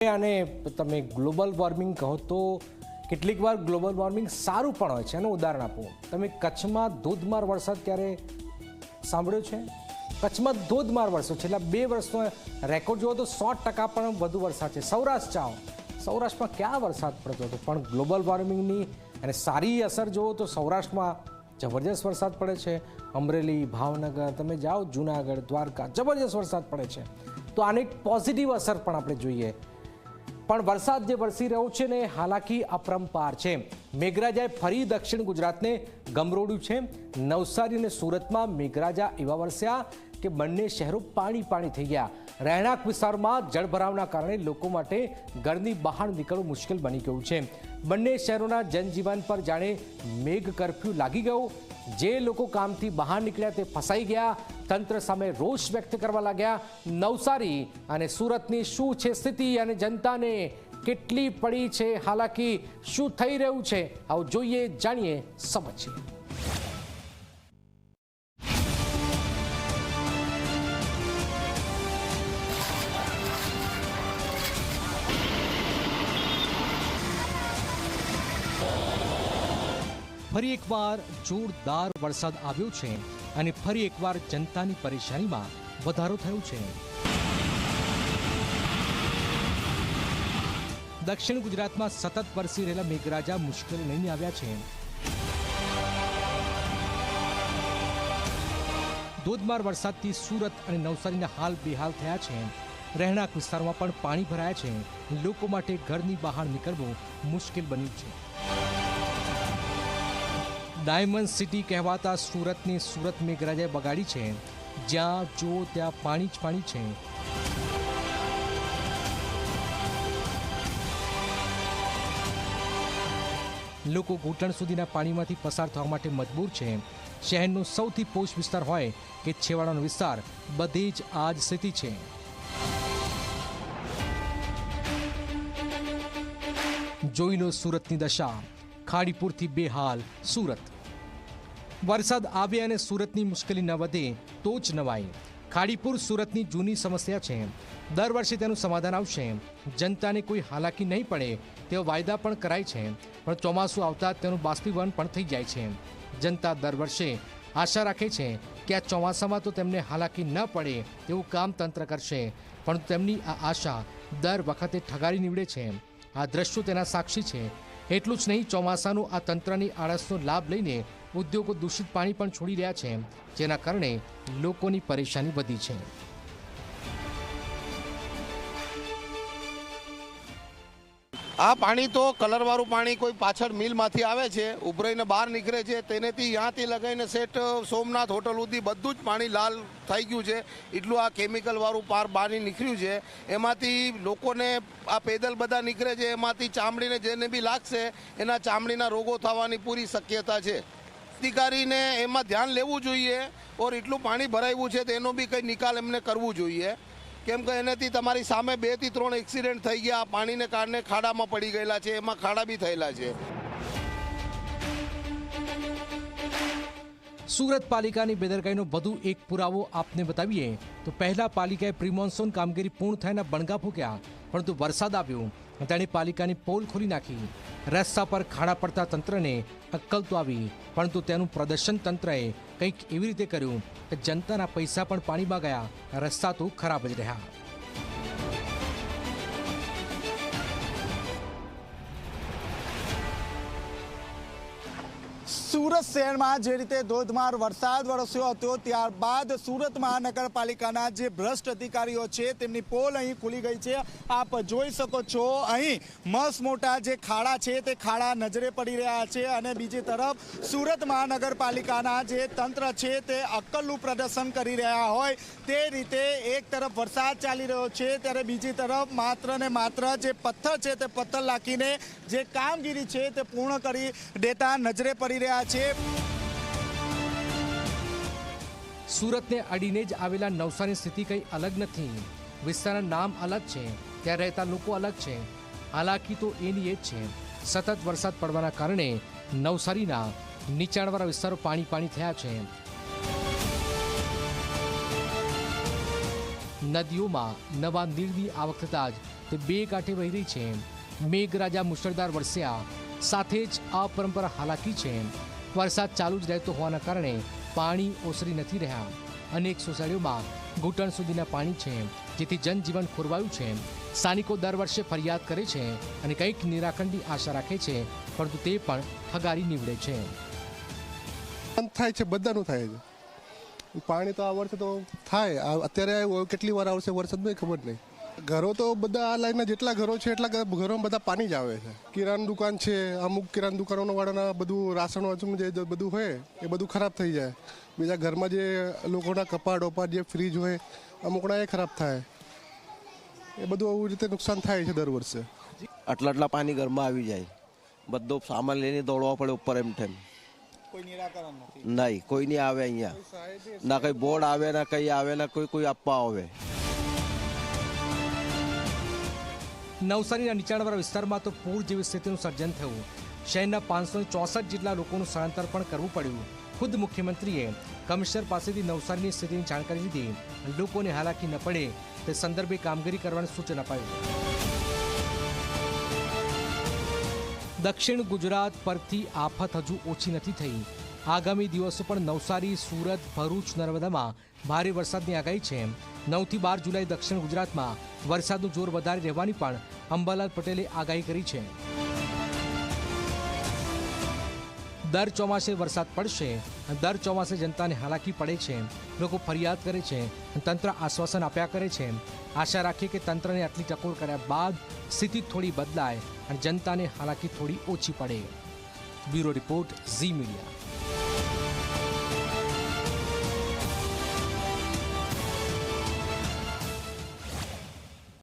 અને તમે global warming કહો તો કેટલીક વાર ગ્લોબલ વોર્મિંગ સારું પણ હોય છે. એનું ઉદાહરણ આપો. તમે કચ્છમાં ધોધમાર વરસાદ ક્યારે સાંભળ્યો છે? કચ્છમાં ધોધમાર વરસાદ છેલ્લા 2 વર્ષનો રેકોર્ડ જુઓ તો 100% પણ વધુ વરસાદ છે. સૌરાષ્ટ્ર જાઓ, સૌરાષ્ટ્રમાં ક્યાં વરસાદ પડતો હતો, પણ ગ્લોબલ વોર્મિંગની અને સારી અસર જુઓ તો સૌરાષ્ટ્રમાં જબરજસ્ત વરસાદ પડે છે. અમરેલી, ભાવનગર, તમે જાઓ જૂનાગઢ, દ્વારકા, જબરજસ્ત વરસાદ પડે છે. તો આની પોઝિટિવ અસર પણ આપણે જોઈએ. પણ વરસાદ જે વરસી રહ્યો છે ને હાલાકી અપરંપાર છે. મેઘરાજાએ ફરી દક્ષિણ ગુજરાતને ગમરોડ્યું છે. નવસારી અને સુરતમાં મેઘરાજા એવા વરસ્યા કે બંને શહેરો પાણી થઈ ગયા. રહેણાંક વિસ્તારમાં જળભરાવના કારણે લોકો માટે ઘરની બહાર નીકળવું મુશ્કેલ બની ગયું છે. બંને શહેરોના જનજીવન પર જાણે મેઘ કર્ફ્યુ લાગી ગયો. જે લોકો કામથી બહાર નીકળ્યા તે ફસાઈ ગયા. તંત્ર સામે રોષ વ્યક્ત કરવા લાગ્યા. નવસારી અને સુરતની શું છે સ્થિતિ અને જનતાને કેટલી પડી છે હાલાકી, શું થઈ રહ્યું છે, આવો જોઈએ, જાણીએ, સમજીએ. ફરી એકવાર જોરદાર વરસાદ આવ્યો છે અને ફરી એકવાર જનતાની પરેશાનીમાં વધારો થયો છે. દક્ષિણ ગુજરાતમાં સતત વરસી રહેલા મેઘરાજા મુશ્કેલી લઈને આવ્યા છે. ધોધમાર વરસાદથી સુરત અને નવસારીના હાલ બેહાલ થયા છે. રહેણાંક વિસ્તારમાં પણ પાણી ભરાયા છે. લોકો માટે ઘરની બહાર નીકળવું મુશ્કેલ બન્યું છે. ડાયમંડ સિટી કહેવાતા સુરતની સુરત મેઘરાજાએ બગાડી છે. જ્યાં જો ત્યાં પાણી જ પાણી છે. લોકો ઘૂંટણ સુધીના પાણીમાંથી પસાર થવા માટે મજબૂર છે. શહેરનો સૌથી પોશ વિસ્તાર હોય કે છેવાડાનો વિસ્તાર, બધે જ આ જ સ્થિતિ છે. જોઈ લો સુરતની દશા. ખાડીપુરથી બેહાલ સુરત. વરસાદ આવે અને સુરતની મુશ્કેલી ન વધે તો જ નવાય. ખાડીપુર સુરતની જૂની સમસ્યા છે. દર વર્ષે તેનું સમાધાન આવશે. જનતાને કોઈ હાલાકી નહીં પડે તેવો વાયદા પણ કરાય છે. પણ ચોમાસું આવતા તેનું બાષ્પીભવન પણ થઈ જાય છે. જનતા દર વર્ષે આશા રાખે છે કે આ ચોમાસામાં તો તેમને હાલાકી ન પડે તેવું કામ તંત્ર કરશે, પણ તેમની આ આશા દર વખતે ઠગારી નીવડે છે. આ દ્રશ્યો તેના સાક્ષી છે. એટલું જ નહીં, ચોમાસાનું આ તંત્રની આળસનો લાભ લઈને ઉદ્યોગો દૂષિત પાણી પણ છોડી રહ્યા છે, જેના કારણે લોકોની પરેશાની વધી છે. આ પાણી તો કલરવાળું પાણી કોઈ પાછળ મિલમાંથી આવે છે, ઉભરાઈને બહાર નીકળે છે. તેનેથી ત્યાંથી લગાવીને સેટ સોમનાથ હોટલ સુધી બધું જ પાણી લાલ થઈ ગયું છે. એટલું આ કેમિકલવાળું પાણી નીકળ્યું છે. એમાંથી લોકોને આ પેદલ બધા નીકળે છે, એમાંથી ચામડીને જેને બી લાગશે એના ચામડીના રોગો થવાની પૂરી શક્યતા છે. અધિકારીને એમાં ધ્યાન લેવું જોઈએ. ઓર એટલું પાણી ભરાયું છે તો એનો બી કંઈ નિકાલ એમને કરવું જોઈએ. કેમ કે એનાથી તમારી સામે 2 થી 3 એક્સિડન્ટ થઈ ગયા. પાણીને કારણે ખાડામાં પડી ગયેલા છે, એમાં ખાડા બી થયેલા છે. સુરત પાલિકાની બેદરકારીનો વધુ એક પુરાવો આપને બતાવીએ તો પહેલા પાલિકાએ પ્રી મોન્સૂન કામગીરી પૂર્ણ થયાના બણગા ફૂક્યા, પરંતુ વરસાદ આવ્યો તેણે પાલિકાની પોલ ખોલી નાખી. રસ્તા પર ખાડા પડતા તંત્રને અક્કલ તો આવી, પરંતુ તેનું પ્રદર્શન તંત્રએ કંઈક એવી રીતે કર્યું કે જનતાના પૈસા પણ પાણીમાં ગયા. રસ્તા તો ખરાબ જ રહ્યા. સુરત શહેરમાં જે રીતે ધોધમાર વરસાદ વરસ્યો હતો, ત્યારબાદ સુરત મહાનગરપાલિકાના જે ભ્રષ્ટ અધિકારીઓ છે તેમની પોલ અહીં ખુલી ગઈ છે. આપ જોઈ શકો છો અહીં મસ્ત મોટા જે ખાડા છે તે ખાડા નજરે પડી રહ્યા છે. અને બીજી તરફ સુરત મહાનગરપાલિકાના જે તંત્ર છે તે અક્કલનું પ્રદર્શન કરી રહ્યા હોય તે રીતે એક તરફ વરસાદ ચાલી રહ્યો છે, ત્યારે બીજી તરફ માત્ર ને માત્ર જે પથ્થર છે તે પથ્થર નાખીને જે કામગીરી છે તે પૂર્ણ કરી દેતા નજરે પડી રહ્યા છે. સુરતને અડીને જ આવેલા નવસારીની સ્થિતિ કંઈ અલગ નથી. વિસ્તારના નામ અલગ છે, ત્યાં રહેતા લોકો અલગ છે. હાલાકી તો એની એ જ છે. સતત વરસાદ પડવાના કારણે નવસારીના નીચાણવાળા વિસ્તારો પાણી થયા છે. નદીઓમાં નવા નીરની આવક થતાં જ તે બે કાંઠે વહી રહી છે. મેઘરાજા મુશળધાર વરસ્યા સાથે જ અપરંપરા હાલાકી છે. વરસાદ ચાલુ જ રહેતો હોવાના કારણે પાણી ઓસરી નથી રહ્યા. અનેક સોસાયટીઓમાં ઘૂંટણ સુધીના પાણી છે, જેથી જનજીવન ખોરવાયું છે. સ્થાનિકો દર વર્ષે ફરિયાદ કરે છે અને કંઈક નિરાકરણની આશા રાખે છે, પરંતુ તે પણ હગારી નીવડે છે. થાય છે, બધાનું થાય છે. પાણી તો આ વર્ષે તો થાય, અત્યારે કેટલી વાર આવશે વરસાદ નહીં ખબર નહીં. ઘરો તો બધા આ લાઈનના જેટલા ઘરો છે એટલા ઘરોમાં બધા પાણી જ આવે છે. કિરાણા દુકાન છે, અમુક કિરાણા દુકાનો વાળાના બધું રાશન વાસણ જે બધું હોય એ બધું ખરાબ થઈ જાય. બીજા ઘરમાં જે લોકોના કપાટ ઓપાટ જે ફ્રીજ હોય અમુકના એ ખરાબ થાય. એ બધું આવી રીતે નુકસાન થાય છે દર વર્ષે. આટલા પાણી ઘરમાં આવી જાય, બધો સામાન લઈને દોડવા પડે ઉપર એમ તેમ. કોઈ નિરાકરણ નથી. નહીં, કોઈ નહીં આવે અહીંયા. ના કઈ બોર્ડ આવે, ના કઈ આવે, ના કોઈ આપવા આવે. નવસારીના નીચાણવાળા વિસ્તારમાં તો પૂર જેવી સ્થિતિનું સર્જન થયું. શહેરના 564 જેટલા લોકોનું સ્થળાંતર પણ કરવું પડ્યું. ખુદ મુખ્યમંત્રીએ કમિશનર પાસેથી નવસારીની સ્થિતિની જાણકારી લીધી અને લોકોને હાલાકી ન પડે તે સંદર્ભે કામગીરી કરવાનું સૂચન અપાયું. દક્ષિણ ગુજરાત પરથી આફત હજુ ઓછી નથી થઈ. આગામી દિવસો પણ નવસારી, સુરત, ભરૂચ, નર્મદામાં ભારે વરસાદની આગાહી છે. 9 થી 12 જુલાઈ દક્ષિણ ગુજરાતમાં વરસાદનું જોર વધારે રહેવાની પણ અંબાલાલ પટેલે આગાહી કરી છે. દર ચોમાસે વરસાદ પડશે. દર ચોમાસે જનતાને હાલાકી પડે છે. લોકો ફરિયાદ કરે છે, તંત્ર આશ્વાસન આપ્યા કરે છે. આશા રાખીએ કે તંત્રને આટલી ટકોર કર્યા બાદ સ્થિતિ થોડી બદલાય અને જનતાને હાલાકી થોડી ઓછી પડે. Bureau report, Zee media.